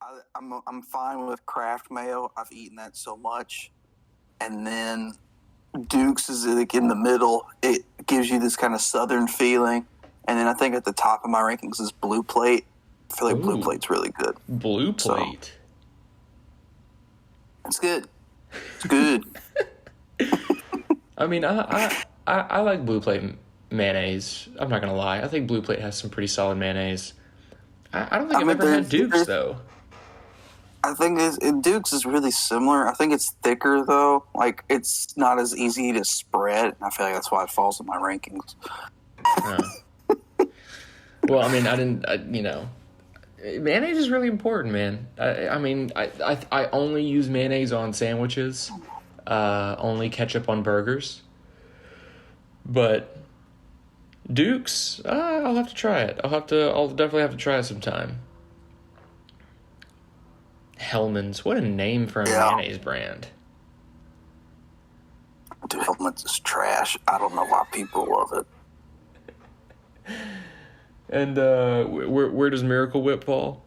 I'm fine with Kraft mayo. I've eaten that so much, and then Duke's is like in the middle. It gives you this kind of southern feeling, and then I think at the top of my rankings is Blue Plate. I feel like Blue Plate's really good. Blue Plate. So, it's good. It's good. I mean, I like Blue Plate mayonnaise. I'm not gonna lie. I think Blue Plate has some pretty solid mayonnaise. I don't think I've ever had Duke's though. I think Duke's is really similar. I think it's thicker though. Like it's not as easy to spread. I feel like that's why it falls in my rankings. Well, I mean, mayonnaise is really important, man. I only use mayonnaise on sandwiches. Only ketchup on burgers. But Duke's, I'll have to try it. I'll definitely have to try it sometime. Hellman's, what a name for a mayonnaise brand. Dude, Hellman's is trash. I don't know why people love it. And where does Miracle Whip fall?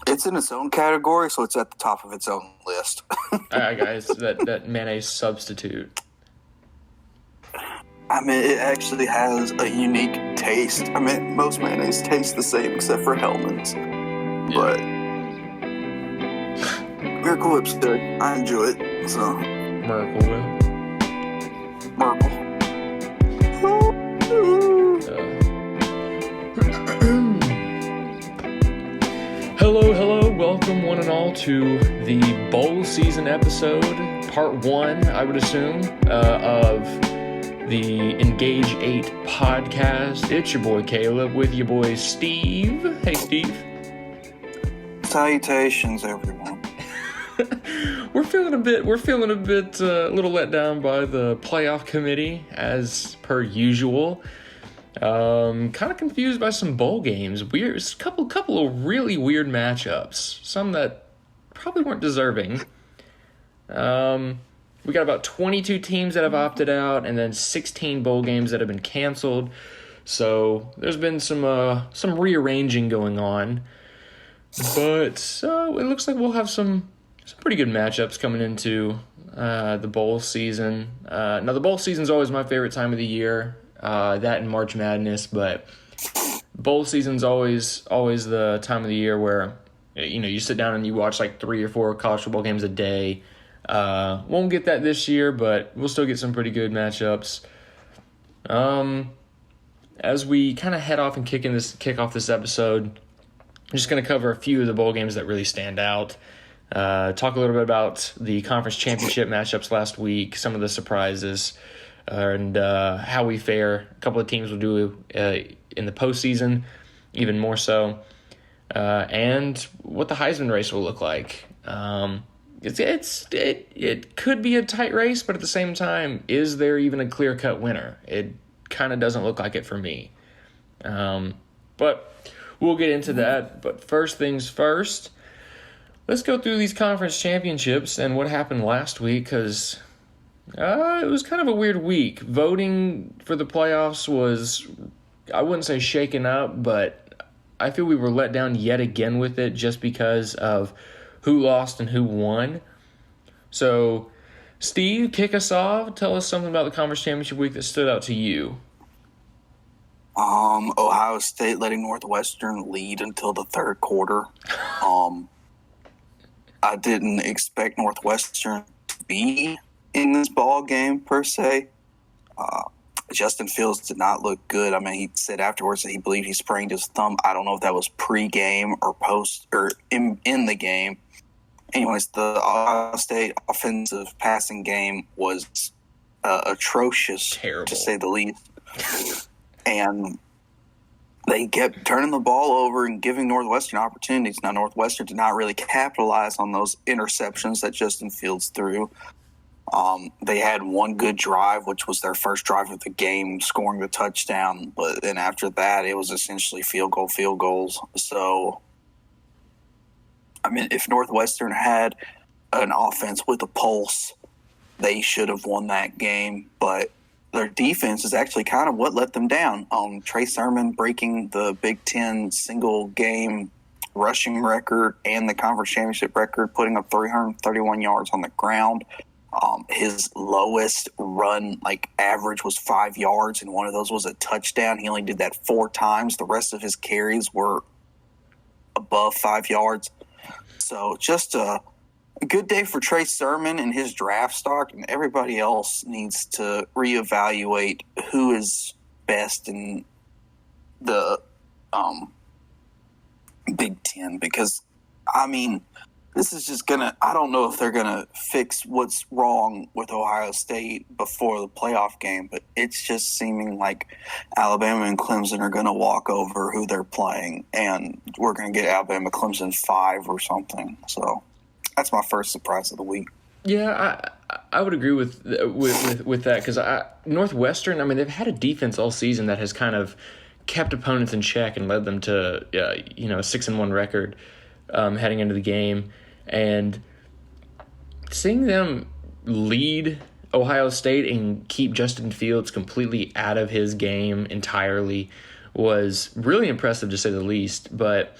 It's in its own category, so it's at the top of its own list. All right, guys, that mayonnaise substitute. I mean, it actually has a unique taste. I mean, most mayonnaise taste the same except for Hellman's. Yeah. But Miracle Whip's good. I enjoy it. So Miracle Whip. Miracle. Hello, welcome one and all to the bowl season episode, part 1, I would assume, of the ENGAGE8 podcast. It's your boy Caleb with your boy Steve. Hey, Steve. Salutations, everyone. We're feeling a little let down by the playoff committee, as per usual. Kind of confused by some bowl games. Weird, couple of really weird matchups. Some that probably weren't deserving. We got about 22 teams that have opted out, and then 16 bowl games that have been canceled. So there's been some rearranging going on. But it looks like we'll have some pretty good matchups coming into the bowl season. Now, the bowl season is always my favorite time of the year. That and March Madness, but bowl season's always the time of the year where you sit down and you watch like 3 or 4 college football games a day. Won't get that this year, but we'll still get some pretty good matchups. As we kind of head off and kick off this episode, I'm just going to cover a few of the bowl games that really stand out. Talk a little bit about the conference championship matchups last week, some of the surprises, and how we fare. A couple of teams will do in the postseason, even more so, and what the Heisman race will look like. It could be a tight race, but at the same time, is there even a clear-cut winner? It kind of doesn't look like it for me. But we'll get into that. But first things first, let's go through these conference championships and what happened last week, because it was kind of a weird week. Voting for the playoffs was, I wouldn't say shaken up, but I feel we were let down yet again with it just because of who lost and who won. So, Steve, kick us off. Tell us something about the conference championship week that stood out to you. Ohio State letting Northwestern lead until the third quarter. I didn't expect Northwestern to be in this ball game per se. Justin Fields did not look good. I mean, he said afterwards that he believed he sprained his thumb. I don't know if that was pre-game or post or in the game. Anyways, the Ohio State offensive passing game was atrocious, terrible, to say the least. And they kept turning the ball over and giving Northwestern opportunities. Now, Northwestern did not really capitalize on those interceptions that Justin Fields threw. They had one good drive, which was their first drive of the game, scoring the touchdown. But then after that, it was essentially field goals. So, I mean, if Northwestern had an offense with a pulse, they should have won that game. But their defense is actually kind of what let them down. Trey Sermon breaking the Big Ten single game rushing record and the conference championship record, putting up 331 yards on the ground. His lowest run average was 5 yards, and one of those was a touchdown. He only did that 4 times. The rest of his carries were above 5 yards. So just a good day for Trey Sermon and his draft stock, and everybody else needs to reevaluate who is best in the Big Ten, because this is just I don't know if they're gonna fix what's wrong with Ohio State before the playoff game, but it's just seeming like Alabama and Clemson are gonna walk over who they're playing, and we're gonna get Alabama Clemson 5 or something. So that's my first surprise of the week. Yeah, I would agree with that, because Northwestern, they've had a defense all season that has kind of kept opponents in check and led them to a 6-1 record heading into the game. And seeing them lead Ohio State and keep Justin Fields completely out of his game entirely was really impressive, to say the least. But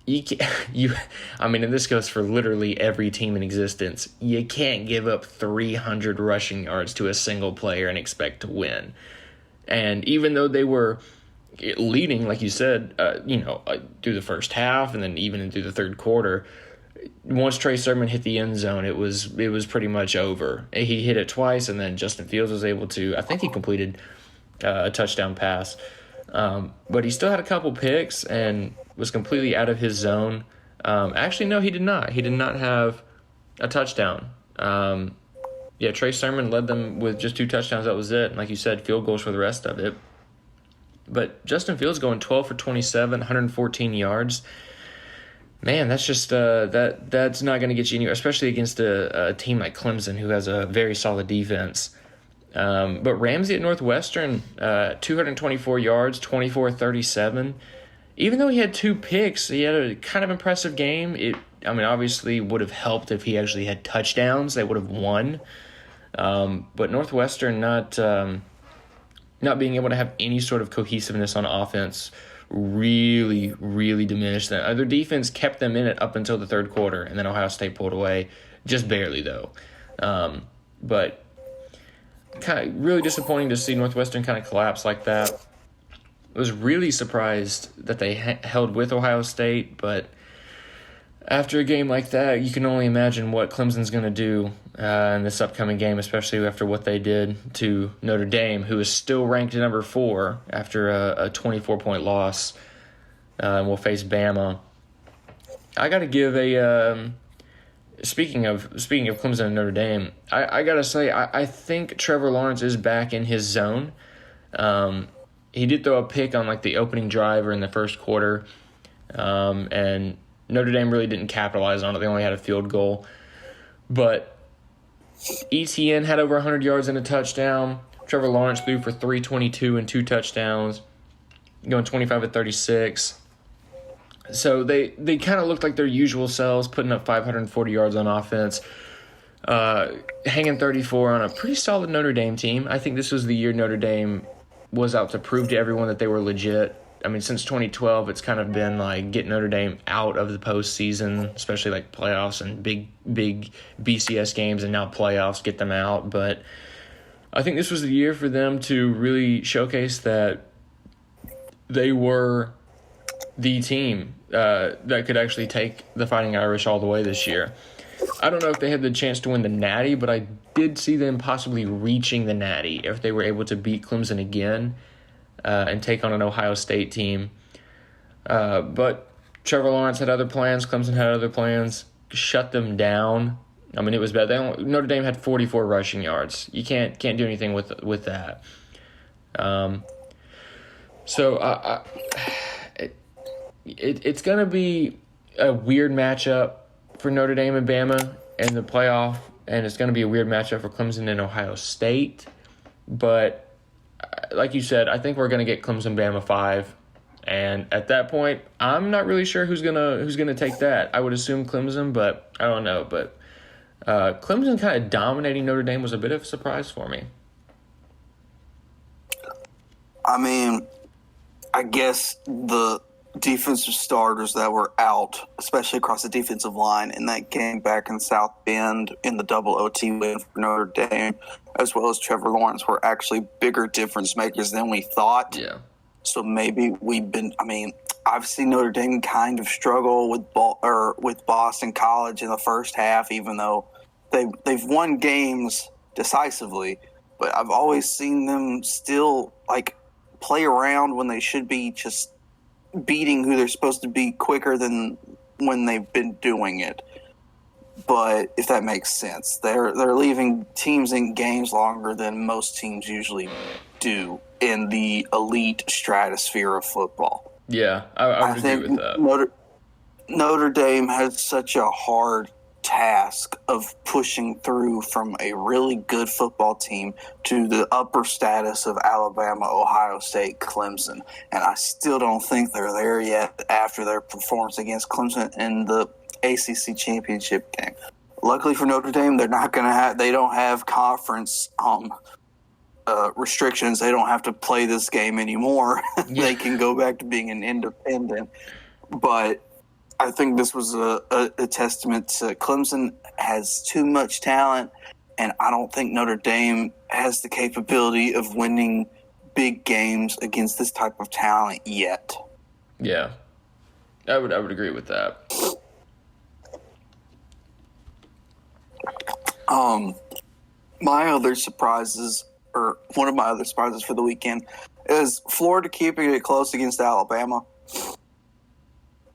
and this goes for literally every team in existence. You can't give up 300 rushing yards to a single player and expect to win. And even though they were leading, like you said, through the first half and then even through the third quarter, once Trey Sermon hit the end zone, it was pretty much over. He hit it twice, and then Justin Fields was able to, I think he completed a touchdown pass. But he still had a couple picks and was completely out of his zone. Actually, no, he did not. He did not have a touchdown. Trey Sermon led them with just 2 touchdowns. That was it. And like you said, field goals for the rest of it. But Justin Fields going 12 for 27, 114 yards. Man, that's just that's not going to get you anywhere, especially against a team like Clemson, who has a very solid defense. But Ramsey at Northwestern, 224 yards, 24-37. Even though he had 2 picks, he had a kind of impressive game. Obviously would have helped if he actually had touchdowns. They would have won. But Northwestern not being able to have any sort of cohesiveness on offense really, really diminished them. Their defense kept them in it up until the third quarter, and then Ohio State pulled away, just barely though. But kind of really disappointing to see Northwestern kind of collapse like that. I was really surprised that they held with Ohio State, but after a game like that, you can only imagine what Clemson's going to do in this upcoming game, especially after what they did to Notre Dame, who is still ranked at number 4 after a 24-point loss, and will face Bama. I got to give a speaking of Clemson and Notre Dame, I got to say I think Trevor Lawrence is back in his zone. He did throw a pick on the opening drive or in the first quarter, and Notre Dame really didn't capitalize on it. They only had a field goal. But ETN had over 100 yards and a touchdown. Trevor Lawrence threw for 322 and 2 touchdowns, going 25-36. So they kind of looked like their usual selves, putting up 540 yards on offense, hanging 34 on a pretty solid Notre Dame team. I think this was the year Notre Dame was out to prove to everyone that they were legit. Since 2012, it's kind of been get Notre Dame out of the postseason, especially playoffs and big BCS games, and now playoffs get them out. But I think this was the year for them to really showcase that they were the team that could actually take the Fighting Irish all the way this year. I don't know if they had the chance to win the Natty, but I did see them possibly reaching the Natty if they were able to beat Clemson again. And take on an Ohio State team. But Trevor Lawrence had other plans. Clemson had other plans. Shut them down. It was bad. Notre Dame had 44 rushing yards. You can't do anything with that. So it's going to be a weird matchup for Notre Dame and Bama in the playoff, and it's going to be a weird matchup for Clemson and Ohio State. But like you said, I think we're going to get Clemson-Bama 5, and at that point, I'm not really sure who's gonna take that. I would assume Clemson, but I don't know. But Clemson kind of dominating Notre Dame was a bit of a surprise for me. I guess the defensive starters that were out, especially across the defensive line in that game back in South Bend in the double OT win for Notre Dame, as well as Trevor Lawrence, were actually bigger difference makers than we thought. Yeah. So maybe I've seen Notre Dame kind of struggle with Boston College in the first half, even though they've won games decisively. But I've always seen them still play around when they should be just beating who they're supposed to be quicker than when they've been doing it. But if that makes sense, they're leaving teams in games longer than most teams usually do in the elite stratosphere of football. Yeah, I would agree with that. Notre Dame has such a hard task of pushing through from a really good football team to the upper status of Alabama, Ohio State, Clemson. And I still don't think they're there yet after their performance against Clemson in the ACC championship game. Luckily for Notre Dame, they don't have conference restrictions. They don't have to play this game anymore. They can go back to being an independent. But I think this was a testament to Clemson has too much talent, and I don't think Notre Dame has the capability of winning big games against this type of talent yet. Yeah, I would agree with that. My other surprises, or one of my other surprises for the weekend, is Florida keeping it close against Alabama.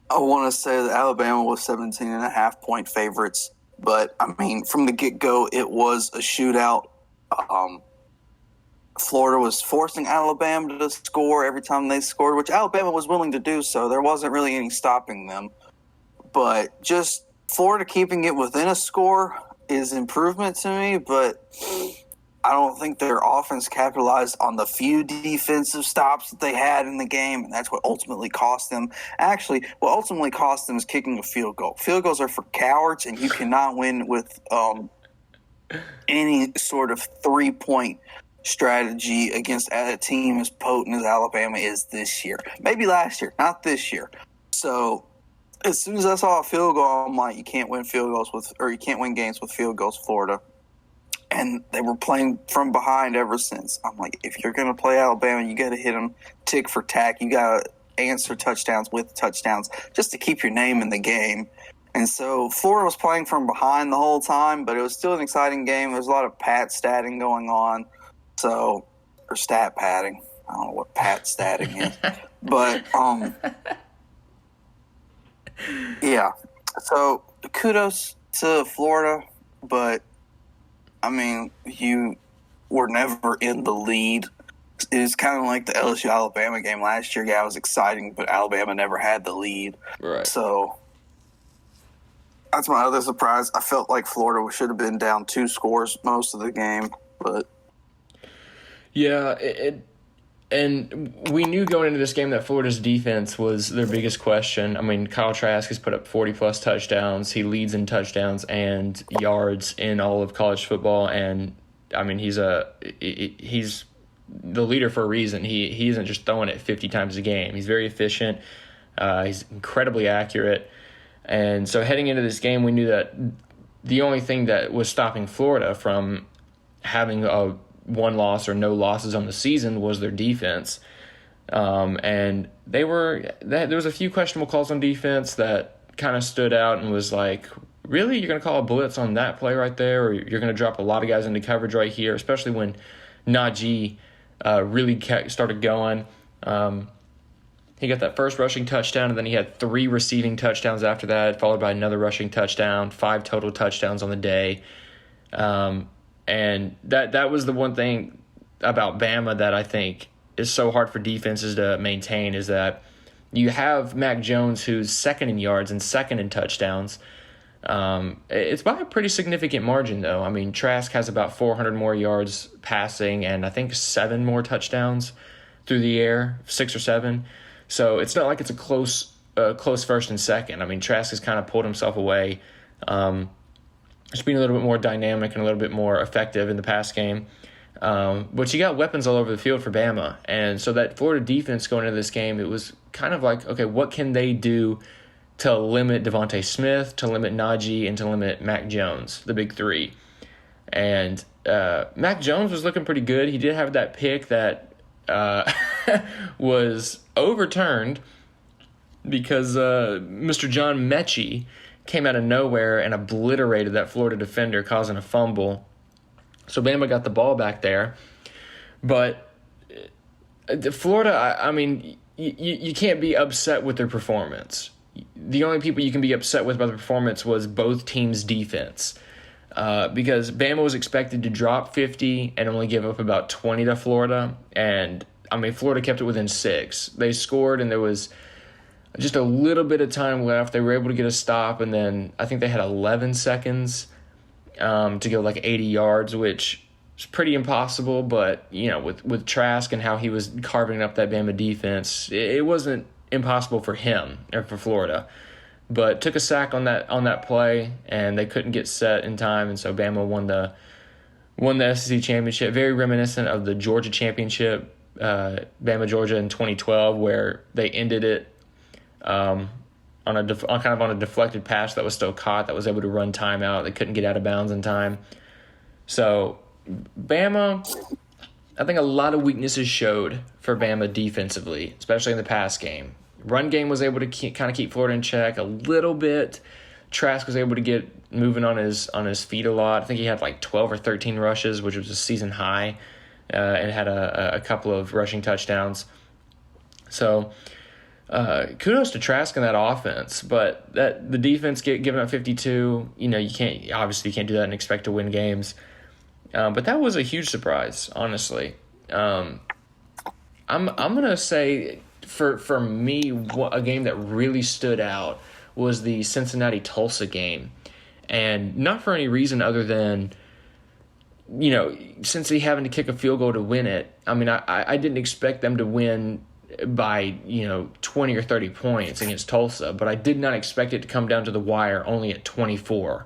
I want to say that Alabama was 17.5-point favorites, but, from the get-go, it was a shootout. Florida was forcing Alabama to score every time they scored, which Alabama was willing to do so. There wasn't really any stopping them. But just Florida keeping it within a score is improvement to me, but I don't think their offense capitalized on the few defensive stops that they had in the game, and that's what ultimately cost them. Actually, what ultimately cost them is kicking a field goal. Field goals are for cowards, and you cannot win with any sort of three-point strategy against a team as potent as Alabama is this year. Maybe last year, not this year. So as soon as I saw a field goal, I'm like, you can't win games with field goals, Florida. And they were playing from behind ever since. I'm like, if you're going to play Alabama, you got to hit them tick for tack. You got to answer touchdowns with touchdowns just to keep your name in the game. And so Florida was playing from behind the whole time, but it was still an exciting game. There's a lot of pat statting going on. Or stat padding. I don't know what pat statting is. But, yeah. So kudos to Florida, but you were never in the lead. It's kind of like the LSU-Alabama game last year. Yeah, it was exciting, but Alabama never had the lead. Right. So that's my other surprise. I felt like Florida should have been down 2 scores most of the game, but yeah, and we knew going into this game that Florida's defense was their biggest question. Kyle Trask has put up 40-plus touchdowns. He leads in touchdowns and yards in all of college football, and he's the leader for a reason. He isn't just throwing it 50 times a game. He's very efficient. He's incredibly accurate. And so heading into this game, we knew that the only thing that was stopping Florida from having a one loss or no losses on the season was their defense. And there was a few questionable calls on defense that kind of stood out and was like, really? You're going to call a blitz on that play right there? Or you're going to drop a lot of guys into coverage right here, especially when Najee really started going. He got that first rushing touchdown, and then he had 3 receiving touchdowns after that, followed by another rushing touchdown, 5 total touchdowns on the day. And that was the one thing about Bama that I think is so hard for defenses to maintain, is that you have Mac Jones, who's second in yards and second in touchdowns. It's by a pretty significant margin, though. Trask has about 400 more yards passing and I think 7 more touchdowns through the air, 6 or 7. So it's not like it's a close first and second. Trask has kind of pulled himself away. Just being a little bit more dynamic and a little bit more effective in the pass game. But you got weapons all over the field for Bama. And so that Florida defense going into this game, it was kind of like, okay, what can they do to limit Devontae Smith, to limit Najee, and to limit Mac Jones, the big three. And Mac Jones was looking pretty good. He did have that pick that was overturned because Mr. John Mechie came out of nowhere and obliterated that Florida defender, causing a fumble. So Bama got the ball back there. But Florida, I mean, you can't be upset with their performance. The only people you can be upset with by the performance was both teams' defense. Because Bama was expected to drop 50 and only give up about 20 to Florida. And, I mean, Florida kept it within 6. They scored, and there was just a little bit of time left. They were able to get a stop, and then I think they had 11 seconds to go like 80 yards, which is pretty impossible. But, you know, with Trask and how he was carving up that Bama defense, it wasn't impossible for him or for Florida. But took a sack on that play, and they couldn't get set in time, and so Bama won the SEC championship. Very reminiscent of the Georgia championship, Bama Georgia in 2012, where they ended it on a deflected pass that was still caught, that was able to run timeout. They couldn't get out of bounds in time. So Bama, I think a lot of weaknesses showed for Bama defensively, especially in the pass game. Run game was able to kind of keep Florida in check a little bit. Trask was able to get moving on his feet a lot. I think he had like 12 or 13 rushes, which was a season high, and had a couple of rushing touchdowns. So kudos to Trask in that offense. But the defense giving up 52, you can't do that and expect to win games. But that was a huge surprise, honestly. I'm gonna say, For me, a game that really stood out was the Cincinnati-Tulsa game. And not for any reason other than, Cincy having to kick a field goal to win it. I mean, I didn't expect them to win by, 20 or 30 points against Tulsa, but I did not expect it to come down to the wire only at 24.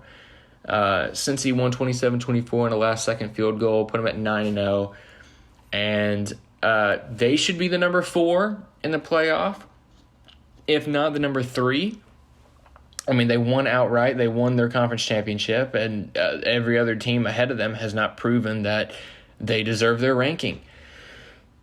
Cincy won 27-24 in a last-second field goal, put them at 9-0. And they should be the number 4 in the playoff, if not the number 3. I mean, they won outright. They won their conference championship, and every other team ahead of them has not proven that they deserve their ranking.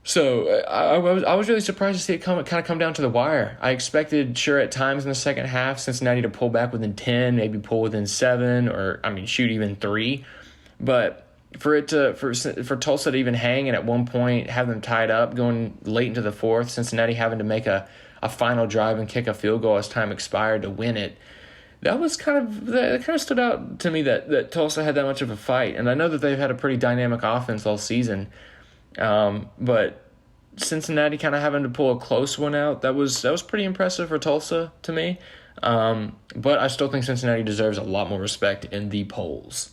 So I was really surprised to see it kind of come down to the wire. I expected, sure, at times in the second half, Cincinnati to pull back within 10, maybe pull within 7, or shoot even 3, but for Tulsa to even hang and at one point have them tied up going late into the fourth, Cincinnati having to make a final drive and kick a field goal as time expired to win it, that kind of stood out to me that Tulsa had that much of a fight. And I know that they've had a pretty dynamic offense all season, but Cincinnati kind of having to pull a close one out, that was pretty impressive for Tulsa to me. But I still think Cincinnati deserves a lot more respect in the polls.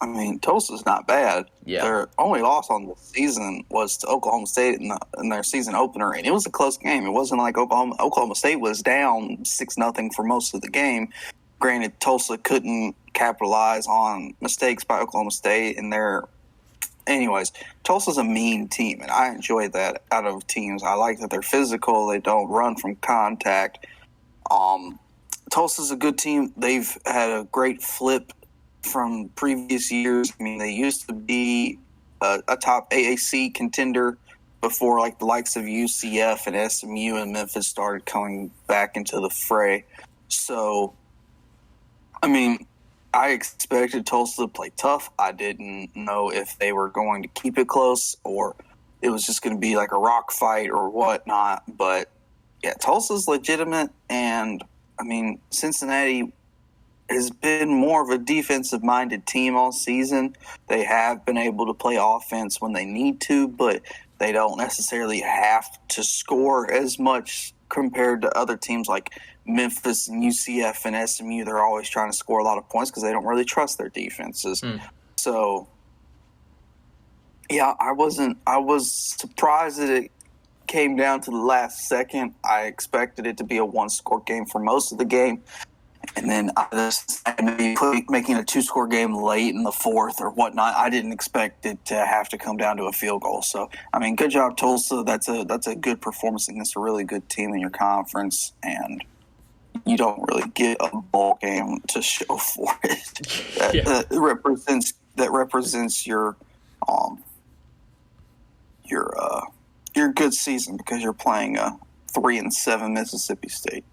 I mean, Tulsa's not bad. Yeah. Their only loss on the season was to Oklahoma State in their season opener, and it was a close game. It wasn't like Oklahoma State was down 6-0 for most of the game. Granted, Tulsa couldn't capitalize on mistakes by Oklahoma State, and anyways, Tulsa's a mean team, and I enjoy that out of teams. I like that they're physical. They don't run from contact. Tulsa's a good team. They've had a great flip from previous years. I mean, they used to be a top AAC contender before, like, the likes of UCF and SMU and Memphis started coming back into the fray. So, I mean, I expected Tulsa to play tough. I didn't know if they were going to keep it close or it was just going to be like a rock fight or whatnot. But, yeah, Tulsa's legitimate, and, I mean, Cincinnati has been more of a defensive-minded team all season. They have been able to play offense when they need to, but they don't necessarily have to score as much compared to other teams like Memphis and UCF and SMU. They're always trying to score a lot of points because they don't really trust their defenses. So, yeah, I was surprised that it came down to the last second. I expected it to be a one-score game for most of the game. And then maybe making a 2-score game late in the fourth or whatnot. I didn't expect it to have to come down to a field goal. So, I mean, good job, Tulsa. That's a good performance against a really good team in your conference, and you don't really get a bowl game to show for it. That represents your good season because you're playing a 3-7 Mississippi State.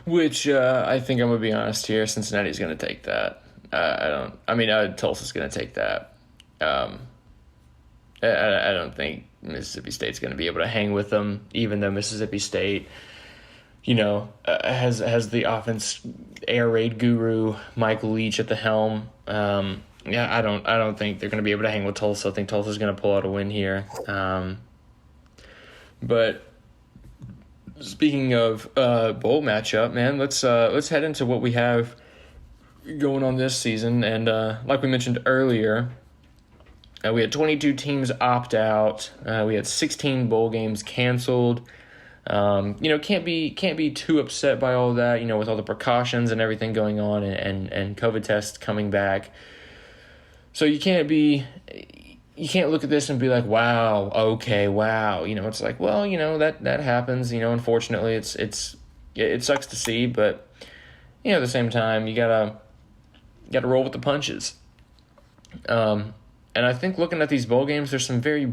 Which I think I'm gonna be honest here. Cincinnati's gonna take that. Tulsa's gonna take that. I don't think Mississippi State's gonna be able to hang with them, even though Mississippi State, has the offense air raid guru Michael Leach at the helm. I don't think they're gonna be able to hang with Tulsa. I think Tulsa's gonna pull out a win here. But speaking of bowl matchup, man, let's head into what we have going on this season. And like we mentioned earlier, we had 22 teams opt out. We had 16 bowl games canceled. Can't be too upset by all that. With all the precautions and everything going on, and COVID tests coming back. So you can't look at this and be like, wow, okay, wow. It's like, well, that happens. Unfortunately, it sucks to see, but at the same time, you gotta roll with the punches. And I think looking at these bowl games, there's some very,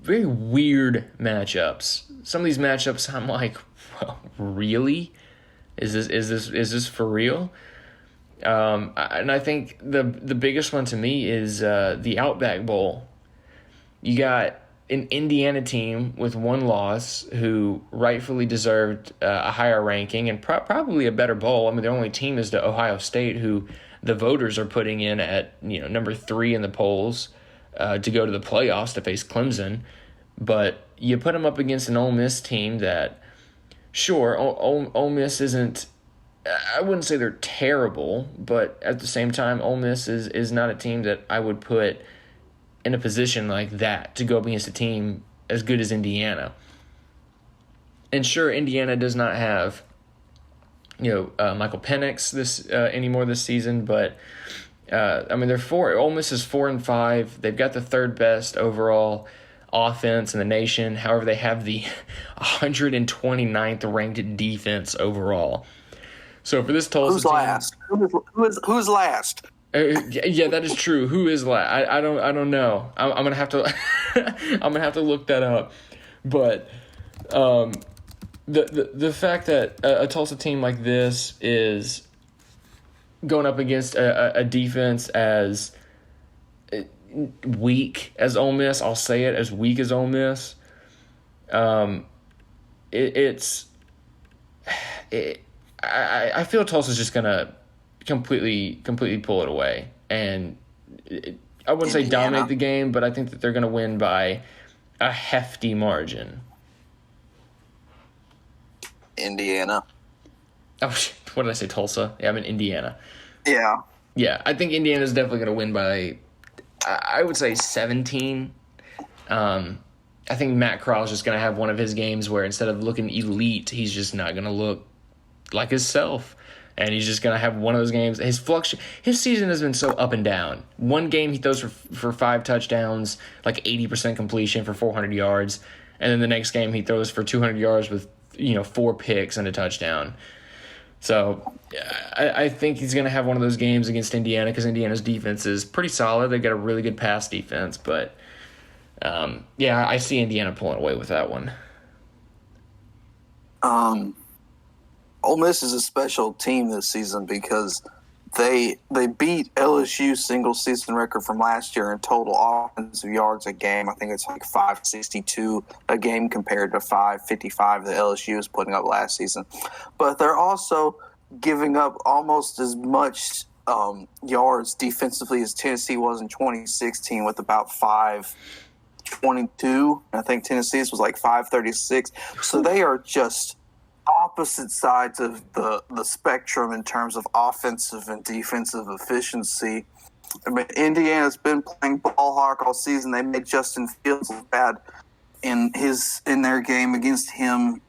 very weird matchups. Some of these matchups, I'm like, well, really? Is this for real? And I think the biggest one to me is the Outback Bowl. You got an Indiana team with one loss who rightfully deserved a higher ranking and probably a better bowl. I mean, their only team is the Ohio State, who the voters are putting in at number 3 in the polls to go to the playoffs to face Clemson. But you put them up against an Ole Miss team that, sure, Ole Miss isn't. I wouldn't say they're terrible, but at the same time, Ole Miss is not a team that I would put in a position like that to go up against a team as good as Indiana. And sure, Indiana does not have, Michael Penix anymore this season, but they're 4. Ole Miss is 4-5. They've got the 3rd best overall offense in the nation. However, they have the 129th ranked defense overall. So for this Tulsa who's last? Who's last? Yeah, that is true. Who is last? I don't know. I'm gonna have to I'm gonna have to look that up. But the fact that a Tulsa team like this is going up against a defense as weak as Ole Miss, I'll say it, as weak as Ole Miss. I feel Tulsa's just gonna completely pull it away, and I wouldn't say dominate the game, but I think that they're gonna win by a hefty margin. Indiana. Oh, what did I say? Tulsa? Yeah, I'm in Indiana. Yeah. Yeah, I think Indiana's definitely gonna win by, I would say 17. I think Matt Corral's just gonna have one of his games where instead of looking elite, he's just not gonna look like himself, and he's just gonna have one of those games. His season has been so up and down. One game he throws for 5 touchdowns, like 80% completion for 400 yards, and then the next game he throws for 200 yards with 4 picks and a touchdown. So I think he's gonna have one of those games against Indiana because Indiana's defense is pretty solid. They got a really good pass defense, but I see Indiana pulling away with that one. Ole Miss is a special team this season because they beat LSU's single season record from last year in total offensive yards a game. I think it's like 562 a game compared to 555 that LSU was putting up last season. But they're also giving up almost as much yards defensively as Tennessee was in 2016 with about 522. I think Tennessee's was like 536. So they are just opposite sides of the spectrum in terms of offensive and defensive efficiency. I mean, Indiana's been playing ball hawk all season. They made Justin Fields look bad in their game against him.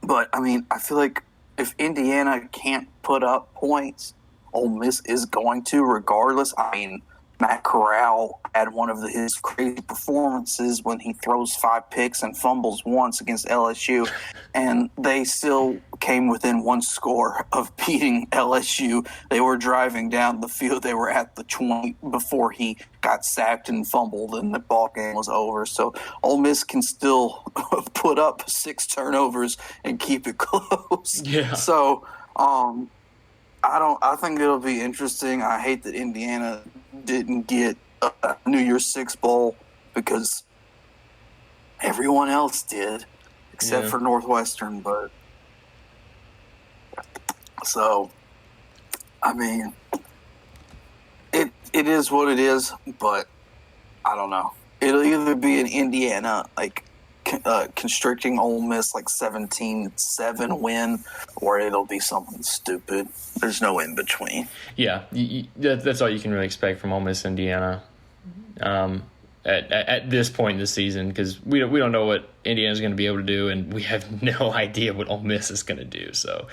But I mean, I feel like if Indiana can't put up points, Ole Miss is going to regardless. I mean, Matt Corral had one of his crazy performances when he throws 5 picks and fumbles once against LSU, and they still came within 1 score of beating LSU. They were driving down the field. They were at the 20 before he got sacked and fumbled, and the ball game was over. So Ole Miss can still put up 6 turnovers and keep it close. Yeah. So, I think it'll be interesting. I hate that Indiana didn't get a New Year's Six bowl because everyone else did, except for Northwestern. But so, I mean, it is what it is. But I don't know. It'll either be an Indiana constricting Ole Miss 17-7 win, or it'll be something stupid. There's no in between. Yeah, that's all you can really expect from Ole Miss, Indiana, at this point in the season, because we don't know what Indiana's going to be able to do, and we have no idea what Ole Miss is going to do. So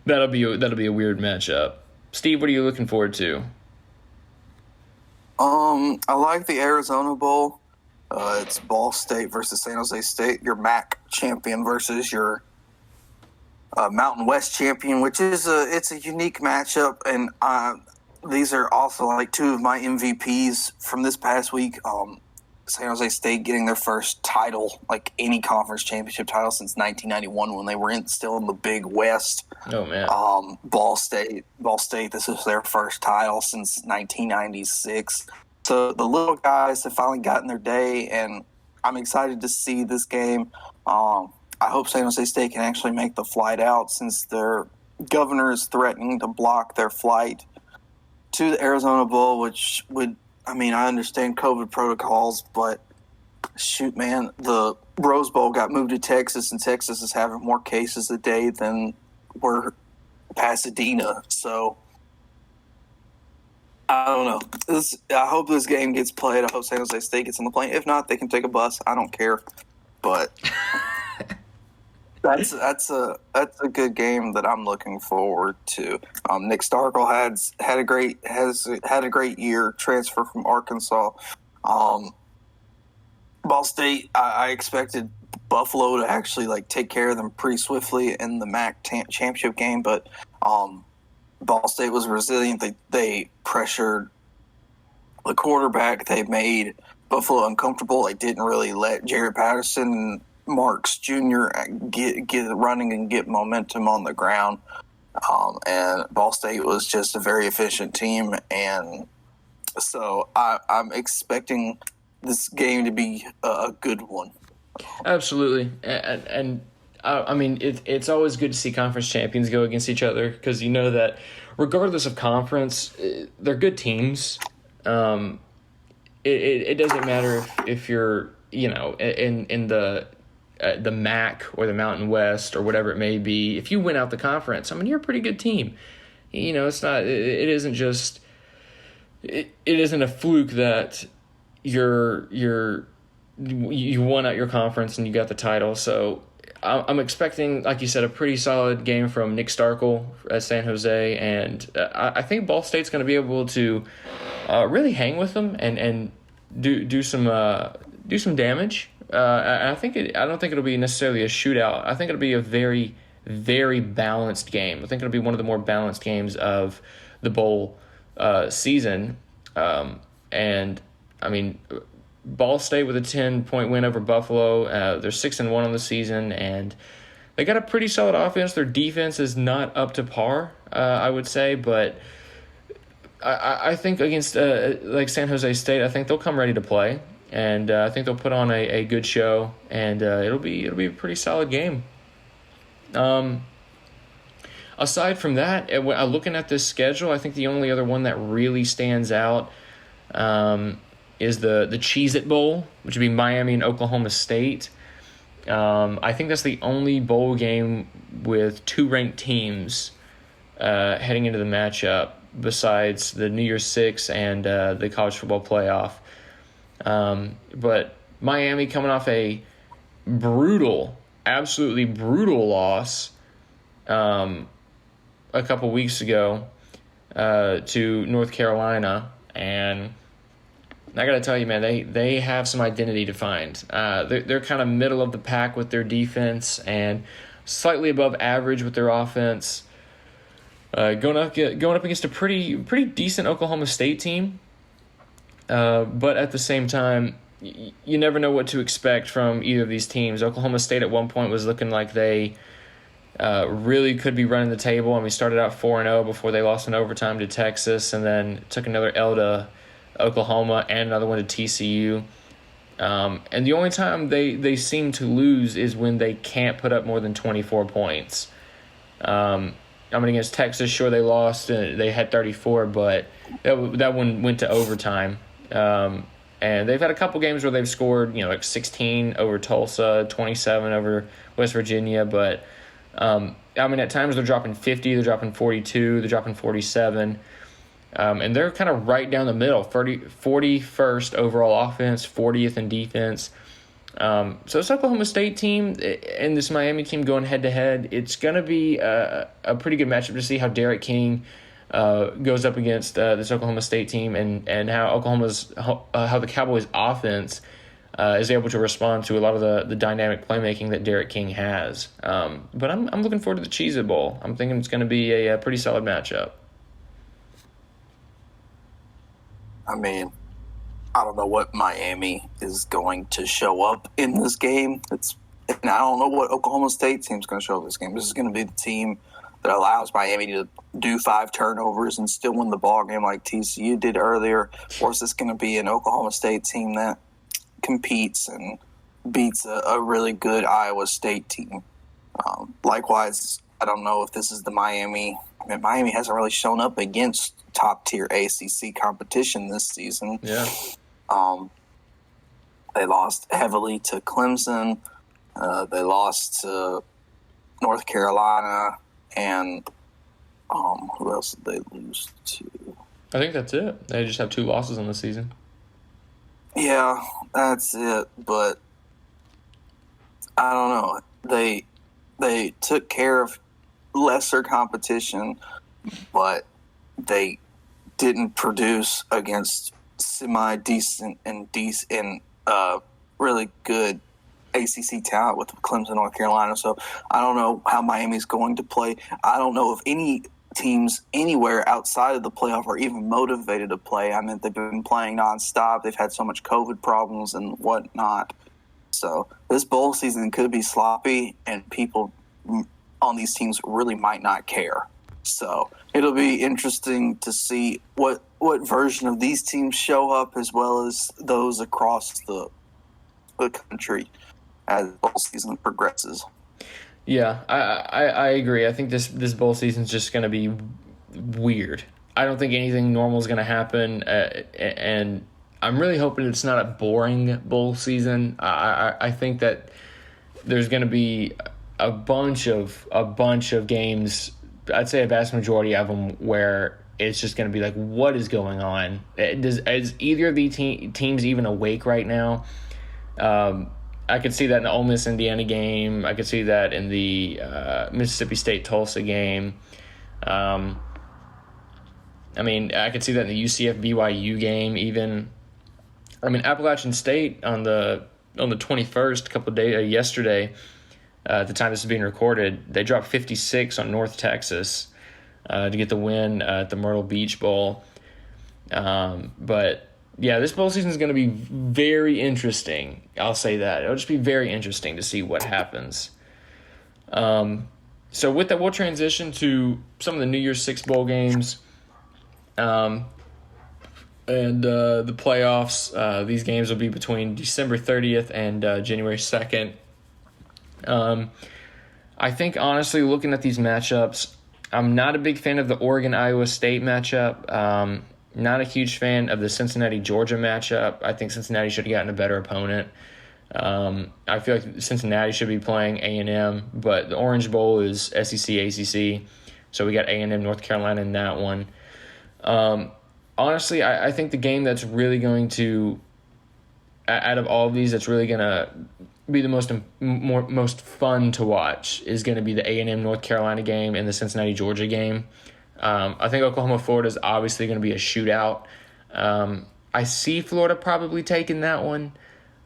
that'll be a weird matchup. Steve, what are you looking forward to? I like the Arizona Bowl. It's Ball State versus San Jose State, your MAC champion versus your Mountain West champion, which is it's a unique matchup. And these are also 2 of my MVPs from this past week. San Jose State getting their first title, any conference championship title since 1991 when they were still in the Big West. Oh, man. Ball State, this is their first title since 1996. So the little guys have finally gotten their day, and I'm excited to see this game. I hope San Jose State can actually make the flight out, since their governor is threatening to block their flight to the Arizona Bowl, which would, I understand COVID protocols, but shoot, man, the Rose Bowl got moved to Texas, and Texas is having more cases a day than we're Pasadena. So I don't know. I hope this game gets played. I hope San Jose State gets on the plane. If not, they can take a bus. I don't care. But that's a good game that I'm looking forward to. Nick Starkel had a great year. Transfer from Arkansas. Ball State, I expected Buffalo to actually take care of them pretty swiftly in the MAC championship game, but Ball State was resilient. They pressured the quarterback. They made Buffalo uncomfortable. They didn't really let Jared Patterson and Marks Jr. get running and get momentum on the ground. And Ball State was just a very efficient team. And so I'm expecting this game to be a good one. Absolutely. And it's always good to see conference champions go against each other, because you know that regardless of conference, they're good teams. It doesn't matter if you're, in the MAC or the Mountain West or whatever it may be. If you win out the conference, you're a pretty good team. It's not. It isn't just. It isn't a fluke that you won out your conference and you got the title. So I'm expecting, like you said, a pretty solid game from Nick Starkel at San Jose, and I think Ball State's going to be able to really hang with them and do some damage. I don't think it'll be necessarily a shootout. I think it'll be a very, very balanced game. I think it'll be one of the more balanced games of the bowl season. Ball State with a 10-point win over Buffalo. They're 6-1 on the season, and they got a pretty solid offense. Their defense is not up to par, I would say, but I think against San Jose State, I think they'll come ready to play, and I think they'll put on a good show, and it'll be a pretty solid game. Aside from that, looking at this schedule, I think the only other one that really stands out is the Cheez-It Bowl, which would be Miami and Oklahoma State. I think that's the only bowl game with 2 ranked teams heading into the matchup, besides the New Year's Six and the college football playoff. But Miami coming off a absolutely brutal loss a couple weeks ago to North Carolina, and I got to tell you, man, they have some identity to find. They're kind of middle of the pack with their defense and slightly above average with their offense. Going up against a pretty decent Oklahoma State team, but at the same time, you never know what to expect from either of these teams. Oklahoma State at one point was looking like they really could be running the table. And we started out 4-0 before they lost in overtime to Texas, and then took another L to Oklahoma and another one to TCU. And the only time they seem to lose is when they can't put up more than 24 points. Against Texas, sure, they lost. They had 34, but that one went to overtime. And they've had a couple games where they've scored, like 16 over Tulsa, 27 over West Virginia. But, at times they're dropping 50, they're dropping 42, they're dropping 47. And they're kind of right down the middle, 41st overall offense, 40th in defense. So this Oklahoma State team and this Miami team going head-to-head, it's going to be a pretty good matchup to see how Derek King goes up against this Oklahoma State team, and how how the Cowboys offense is able to respond to a lot of the dynamic playmaking that Derek King has. But I'm looking forward to the Cheez-It Bowl. I'm thinking it's going to be a pretty solid matchup. I don't know what Miami is going to show up in this game. And I don't know what Oklahoma State team's going to show up in this game. This is going to be the team that allows Miami to do 5 turnovers and still win the ball game like TCU did earlier, or is this going to be an Oklahoma State team that competes and beats a really good Iowa State team? Likewise, I don't know if this is the Miami. Miami hasn't really shown up against top-tier ACC competition this season. Yeah. They lost heavily to Clemson. They lost to North Carolina, and who else did they lose to? I think that's it. They just have 2 losses on the season. Yeah, that's it. But I don't know. They took care of lesser competition, but they didn't produce against semi-decent and really good ACC talent with Clemson, North Carolina. So I don't know how Miami's going to play. I don't know if any teams anywhere outside of the playoff are even motivated to play. They've been playing nonstop. They've had so much COVID problems and whatnot. So this bowl season could be sloppy, and people on these teams really might not care. So it'll be interesting to see what version of these teams show up, as well as those across the country as the bowl season progresses. Yeah, I agree. I think this bowl season is just going to be weird. I don't think anything normal is going to happen, and I'm really hoping it's not a boring bowl season. I think that there's going to be a bunch of games. I'd say a vast majority of them where it's just going to be like, what is going on? Is either of the teams even awake right now? I could see that in the Ole Miss Indiana game. I could see that in the Mississippi State Tulsa game. I could see that in the UCF BYU game even. Appalachian State on the 21st, yesterday, at the time this is being recorded, they dropped 56 on North Texas to get the win at the Myrtle Beach Bowl. But yeah, this bowl season is going to be very interesting. I'll say that. It'll just be very interesting to see what happens. So with that, we'll transition to some of the New Year's Six bowl games and the playoffs. These games will be between December 30th and January 2nd. I think, honestly, looking at these matchups, I'm not a big fan of the Oregon-Iowa State matchup. Not a huge fan of the Cincinnati-Georgia matchup. I think Cincinnati should have gotten a better opponent. I feel like Cincinnati should be playing A&M, but the Orange Bowl is SEC, ACC, so we got A&M, North Carolina in that one. Honestly, I think the game that's really going to, out of all of these, that's really going to be the most fun to watch is going to be the A&M North Carolina game and the Cincinnati Georgia game. I think Oklahoma Florida is obviously going to be a shootout. I see Florida probably taking that one,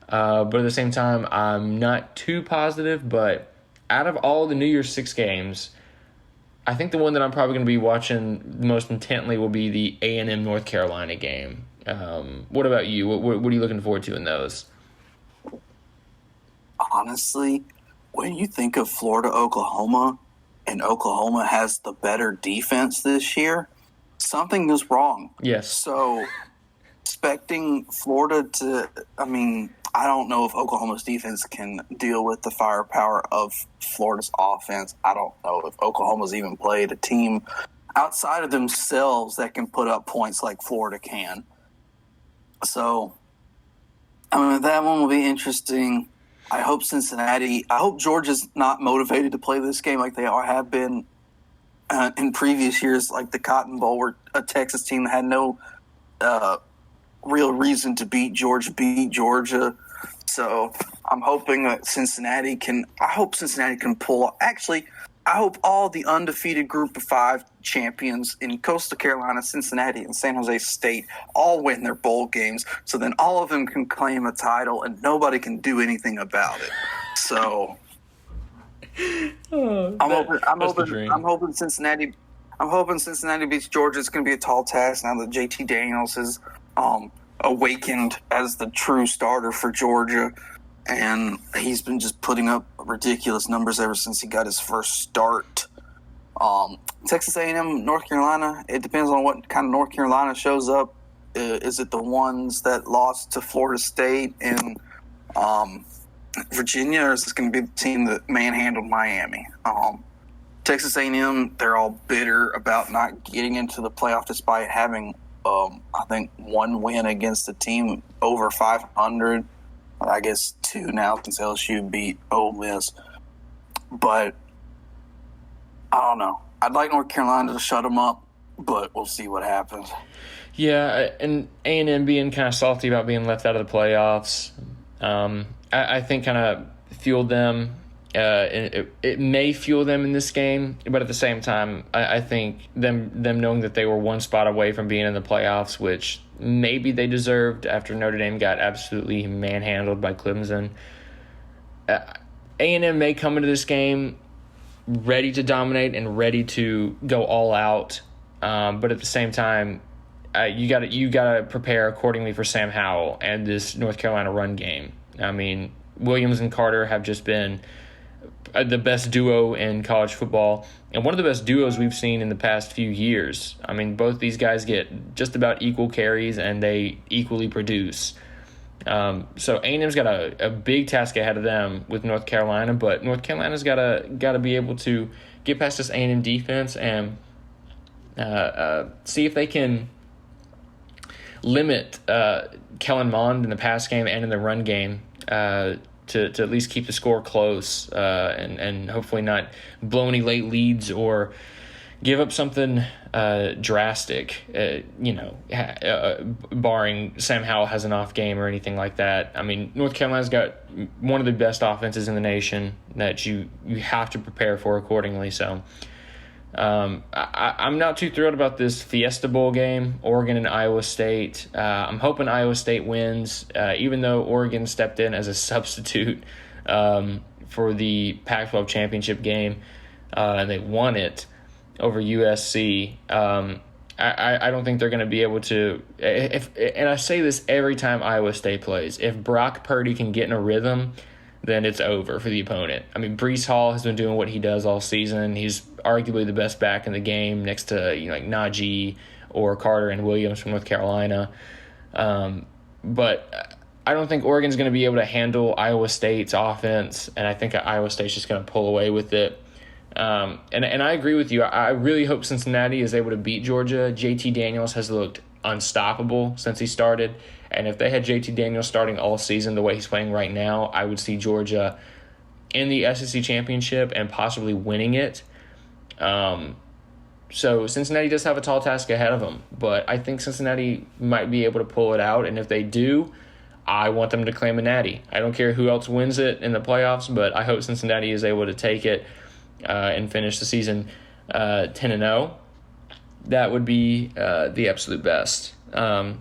but at the same time, I'm not too positive. But out of all the New Year's Six games, I think the one that I'm probably going to be watching most intently will be the A&M North Carolina game. What about you? What are you looking forward to in those? Honestly, when you think of Florida, Oklahoma, and Oklahoma has the better defense this year, something is wrong. Yes. So, expecting Florida to, I don't know if Oklahoma's defense can deal with the firepower of Florida's offense. I don't know if Oklahoma's even played a team outside of themselves that can put up points like Florida can. So, that one will be interesting. I hope Georgia's not motivated to play this game like they have been in previous years, like the Cotton Bowl, where a Texas team that had no real reason to beat Georgia. So I'm hoping that Cincinnati can pull. Actually, I hope all the undefeated Group of 5 champions in Coastal Carolina, Cincinnati, and San Jose State all win their bowl games, so then all of them can claim a title and nobody can do anything about it. So I'm hoping Cincinnati beats Georgia. It's going to be a tall task now that JT Daniels has awakened as the true starter for Georgia. And he's been just putting up ridiculous numbers ever since he got his first start. Texas A&M, North Carolina, it depends on what kind of North Carolina shows up. Is it the ones that lost to Florida State and Virginia, or is this going to be the team that manhandled Miami? Texas A&M, they're all bitter about not getting into the playoff despite having, I think, one win against a team over 500. I guess 2 now since LSU beat Ole Miss. But I don't know. I'd like North Carolina to shut them up, but we'll see what happens. Yeah, and A&M being kind of salty about being left out of the playoffs, I think kind of fueled them. It may fuel them in this game, but at the same time, I think them knowing that they were one spot away from being in the playoffs, which maybe they deserved after Notre Dame got absolutely manhandled by Clemson. A&M may come into this game ready to dominate and ready to go all out, but at the same time, you gotta prepare accordingly for Sam Howell and this North Carolina run game. I mean, Williams and Carter have just been the best duo in college football and one of the best duos we've seen in the past few years. I mean, both these guys get just about equal carries and they equally produce. So A&M's got a big task ahead of them with North Carolina, but North Carolina's got to be able to get past this A&M defense and see if they can limit Kellen Mond in the pass game and in the run game to at least keep the score close and hopefully not blow any late leads or give up something drastic, barring Sam Howell has an off game or anything like that. I mean, North Carolina's got one of the best offenses in the nation that you have to prepare for accordingly. So I'm not too thrilled about this Fiesta Bowl game, Oregon and Iowa State. I'm hoping Iowa State wins, even though Oregon stepped in as a substitute for the Pac-12 championship game, and they won it over USC. I don't think they're going to be able to. And I say this every time Iowa State plays. If Brock Purdy can get in a rhythm, then it's over for the opponent. I mean, Breece Hall has been doing what he does all season. He's arguably the best back in the game next to like Najee or Carter and Williams from North Carolina. But I don't think Oregon's going to be able to handle Iowa State's offense, and I think Iowa State's just going to pull away with it. And I agree with you. I really hope Cincinnati is able to beat Georgia. JT Daniels has looked unstoppable since he started. And if they had JT Daniels starting all season the way he's playing right now, I would see Georgia in the SEC championship and possibly winning it. So Cincinnati does have a tall task ahead of them, but I think Cincinnati might be able to pull it out. And if they do, I want them to claim a natty. I don't care who else wins it in the playoffs, but I hope Cincinnati is able to take it and finish the season 10-0. That would be the absolute best. But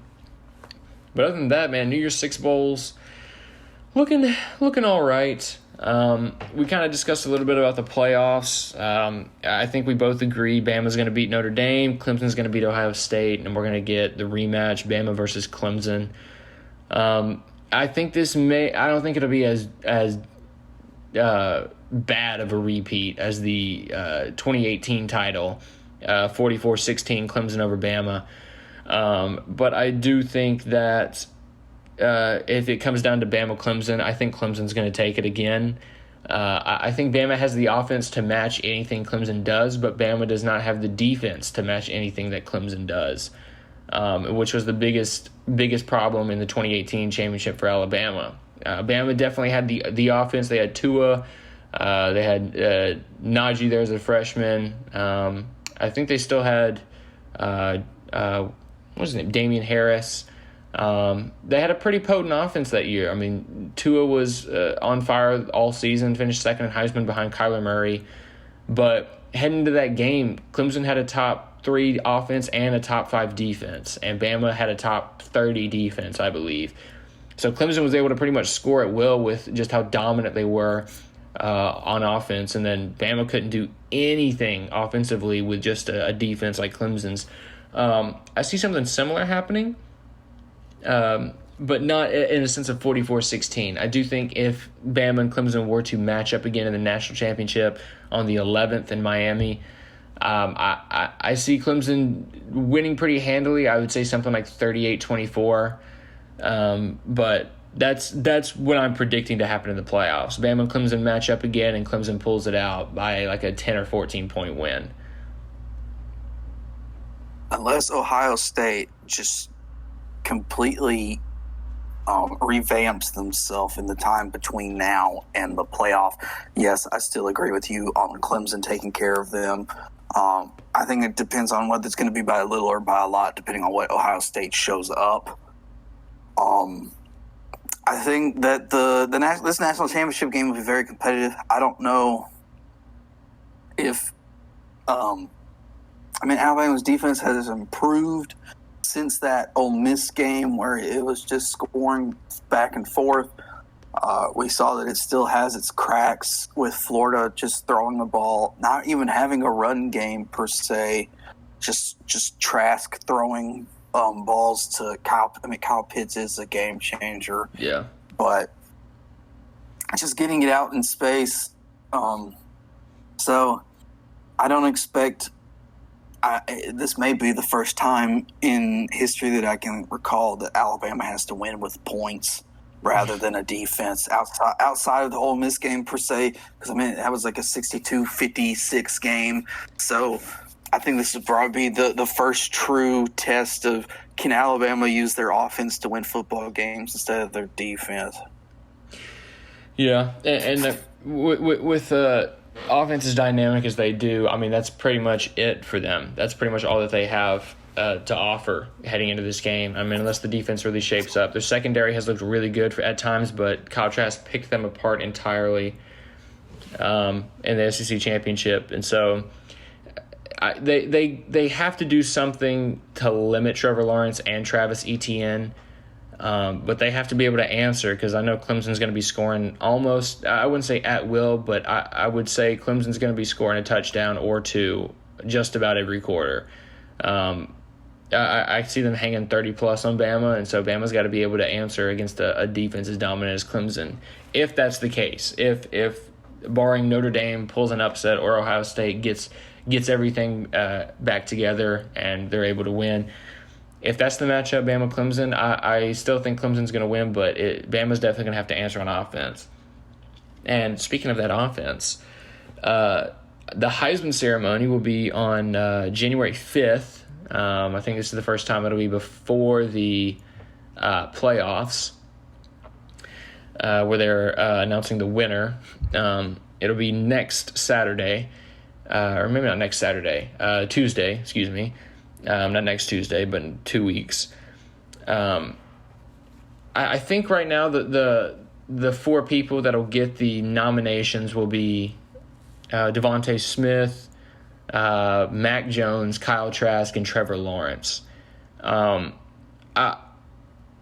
other than that, man, New Year's Six bowls looking all right. We kind of discussed a little bit about the playoffs. I think we both agree Bama's going to beat Notre Dame, Clemson's going to beat Ohio State, and we're going to get the rematch, Bama versus Clemson. I think I don't think it'll be as bad of a repeat as the 2018 title, 44-16 Clemson over Bama. But I do think that if it comes down to Bama-Clemson, I think Clemson's going to take it again. I think Bama has the offense to match anything Clemson does, but Bama does not have the defense to match anything that Clemson does, which was the biggest problem in the 2018 championship for Alabama. Bama definitely had the offense. They had Tua. They had Najee there as a freshman. I think they still had what was his name? Damian Harris. They had a pretty potent offense that year. I mean, Tua was on fire all season, finished second in Heisman behind Kyler Murray. But heading into that game, Clemson had a top 3 offense and a top 5 defense, and Bama had a top 30 defense, I believe. So Clemson was able to pretty much score at will with just how dominant they were on offense, and then Bama couldn't do anything offensively with just a defense like Clemson's. I see something similar happening. But not in a sense of 44-16. I do think if Bama and Clemson were to match up again in the national championship on the 11th in Miami, I see Clemson winning pretty handily. I would say something like 38-24. But that's what I'm predicting to happen in the playoffs. Bama and Clemson match up again, and Clemson pulls it out by like a 10 or 14 point win. Unless Ohio State just completely revamps themselves in the time between now and the playoff. Yes, I still agree with you on Clemson taking care of them. I think it depends on whether it's going to be by a little or by a lot, depending on what Ohio State shows up. I think that this national championship game will be very competitive. I don't know if Alabama's defense has improved since that Ole Miss game where it was just scoring back and forth. We saw that it still has its cracks with Florida just throwing the ball, not even having a run game per se, just Trask throwing balls to Kyle. Kyle Pitts is a game changer. Yeah. But just getting it out in space. So I don't expect this may be the first time in history that I can recall that Alabama has to win with points rather than a defense outside of the Ole Miss game per se, because that was like a 62-56 game. So I think this would probably be the first true test of, can Alabama use their offense to win football games instead of their defense? Yeah, and with offense as dynamic as they do, that's pretty much it for them. That's pretty much all that they have to offer heading into this game. Unless the defense really shapes up. Their secondary has looked really good at times, but Kyle Trask picked them apart entirely in the SEC championship. And so they have to do something to limit Trevor Lawrence and Travis Etienne. But they have to be able to answer, because I know Clemson's going to be scoring almost, I wouldn't say at will, but I would say Clemson's going to be scoring a touchdown or two just about every quarter. I see them hanging 30-plus on Bama, and so Bama's got to be able to answer against a defense as dominant as Clemson. If that's the case, if barring Notre Dame pulls an upset or Ohio State gets everything back together and they're able to win. If that's the matchup, Bama-Clemson, I still think Clemson's going to win, but Bama's definitely going to have to answer on offense. And speaking of that offense, the Heisman ceremony will be on January 5th. I think this is the first time it'll be before the playoffs, where they're announcing the winner. It'll be next Saturday, or maybe not next Saturday, Tuesday, excuse me. Not next Tuesday, but in 2 weeks. I think right now the four people that'll get the nominations will be Devontae Smith, Mac Jones, Kyle Trask, and Trevor Lawrence.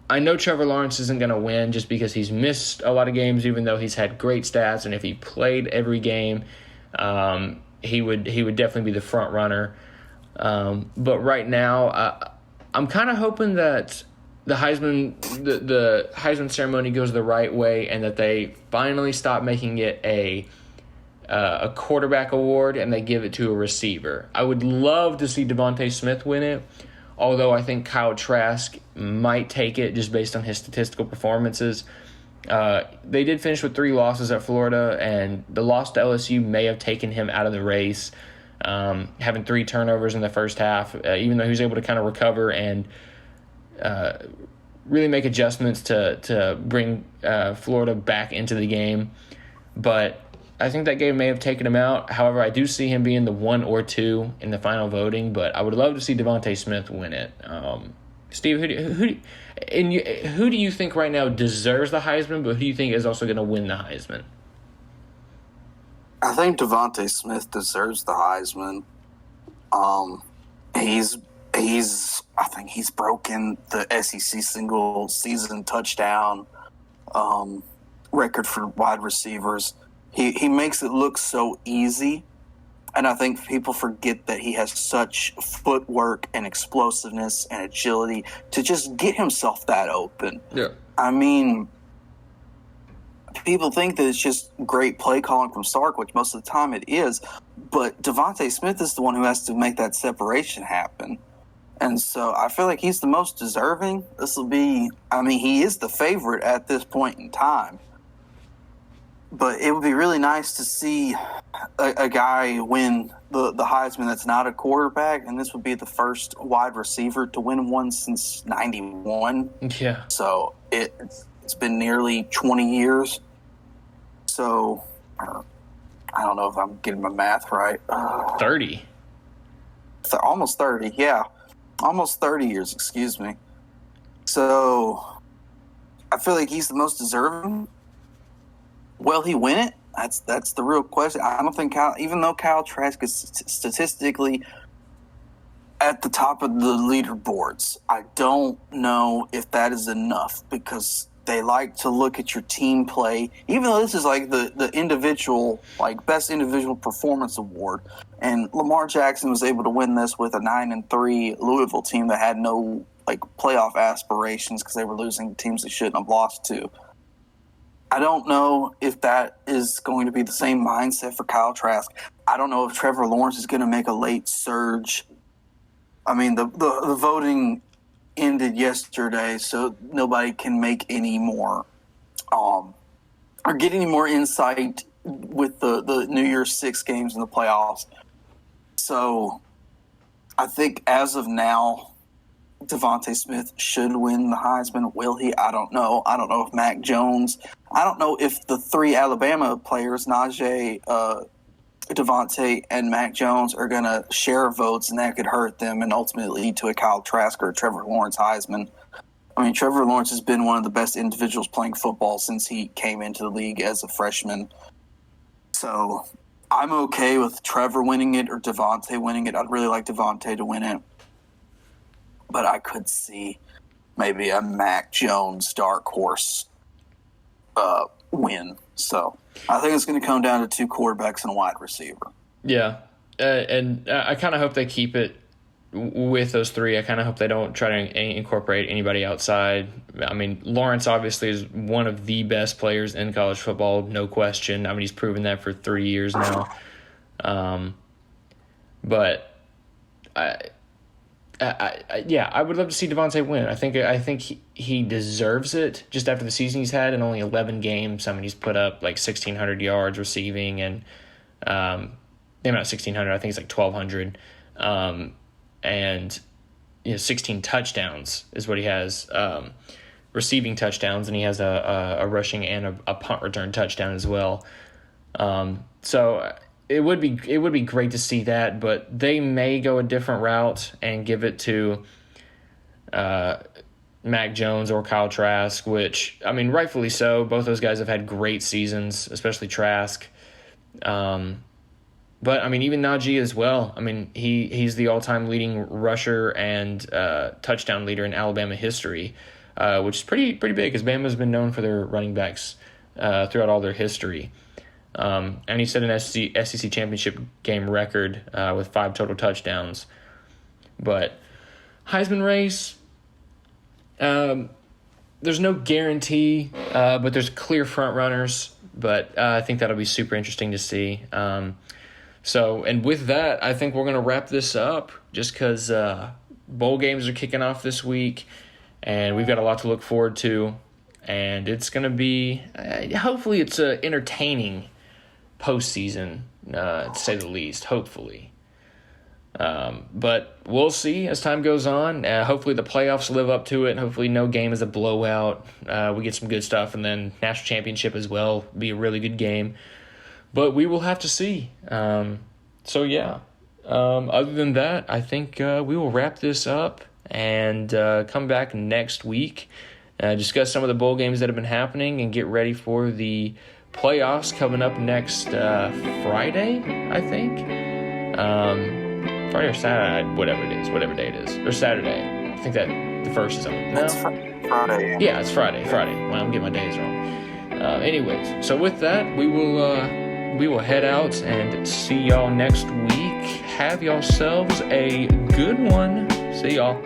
I know Trevor Lawrence isn't going to win just because he's missed a lot of games, even though he's had great stats. And if he played every game, he would definitely be the front runner. But right now, I'm kind of hoping that the Heisman ceremony goes the right way, and that they finally stop making it a quarterback award and they give it to a receiver. I would love to see Devontae Smith win it, although I think Kyle Trask might take it just based on his statistical performances. They did finish with 3 losses at Florida, and the loss to LSU may have taken him out of the race, having 3 turnovers in the first half, even though he was able to kind of recover and really make adjustments to bring Florida back into the game. But I think that game may have taken him out. However, I do see him being the 1 or 2 in the final voting, but I would love to see Devontae Smith win it. Steve, who do you think right now deserves the Heisman, but who do you think is also going to win the Heisman? I think Devontae Smith deserves the Heisman. I think he's broken the SEC single season touchdown record for wide receivers. He makes it look so easy, and I think people forget that he has such footwork and explosiveness and agility to just get himself that open. Yeah. I mean, people think that it's just great play calling from Sark, which most of the time it is, but Devontae Smith is the one who has to make that separation happen. And so I feel like he's the most deserving. He is the favorite at this point in time. But it would be really nice to see a guy win the Heisman that's not a quarterback, and this would be the first wide receiver to win one since 91. Yeah. So it's been nearly 20 years. So I don't know if I'm getting my math right. 30. Almost 30, yeah. Almost 30 years, excuse me. So I feel like he's the most deserving. Will he win it? That's the real question. I don't think even though Kyle Trask is statistically at the top of the leaderboards, I don't know if that is enough, because they like to look at your team play, even though this is like the individual, like best individual performance award. And Lamar Jackson was able to win this with a 9-3 Louisville team that had no like playoff aspirations because they were losing teams they shouldn't have lost to. I don't know if that is going to be the same mindset for Kyle Trask. I don't know if Trevor Lawrence is going to make a late surge. I mean, the voting ended yesterday, so nobody can make any more or get any more insight with the New Year's 6 games in the playoffs. So I think as of now, Devontae Smith should win the Heisman. Will he? I don't know. I don't know if Mac Jones. I don't know if the 3 Alabama players, Najee, Devontae, and Mac Jones, are going to share votes, and that could hurt them and ultimately lead to a Kyle Trask or Trevor Lawrence Heisman. I mean, Trevor Lawrence has been one of the best individuals playing football since he came into the league as a freshman. So I'm okay with Trevor winning it or Devontae winning it. I'd really like Devontae to win it. But I could see maybe a Mac Jones dark horse win. So I think it's going to come down to 2 quarterbacks and a wide receiver. Yeah, and I kind of hope they keep it with those 3. I kind of hope they don't try to incorporate anybody outside. I mean, Lawrence obviously is one of the best players in college football, no question. I mean, he's proven that for 3 years now. But I would love to see Devontae win. I think he deserves it just after the season he's had in only 11 games. I mean, he's put up like 1,600 yards receiving and maybe not 1,600. I think it's like 1,200. And 16 touchdowns is what he has, receiving touchdowns, and he has a rushing and a punt return touchdown as well. So it would be great to see that, but they may go a different route and give it to Mac Jones or Kyle Trask, which, I mean, rightfully so. Both those guys have had great seasons, especially Trask. But, I mean, even Najee as well. I mean, he's the all-time leading rusher and touchdown leader in Alabama history, which is pretty big because Bama's been known for their running backs throughout all their history. And he set an SEC championship game record with 5 total touchdowns. But Heisman race, there's no guarantee, but there's clear front runners. But I think that'll be super interesting to see. And with that, I think we're going to wrap this up just because bowl games are kicking off this week, and we've got a lot to look forward to. And it's going to be, hopefully it's an entertaining postseason, to say the least, hopefully. But we'll see as time goes on. Hopefully the playoffs live up to it, and hopefully no game is a blowout. We get some good stuff, and then national championship as well be a really good game. But we will have to see. Other than that, I think we will wrap this up and come back next week, discuss some of the bowl games that have been happening, and get ready for the playoffs coming up next Friday, I think. Friday or Saturday, whatever day it is. Or Saturday. I think that the first is on. No? It's Friday. Yeah, it's Friday. Well, I'm getting my days wrong. Anyways, so with that, we will head out and see y'all next week. Have yourselves a good one. See y'all.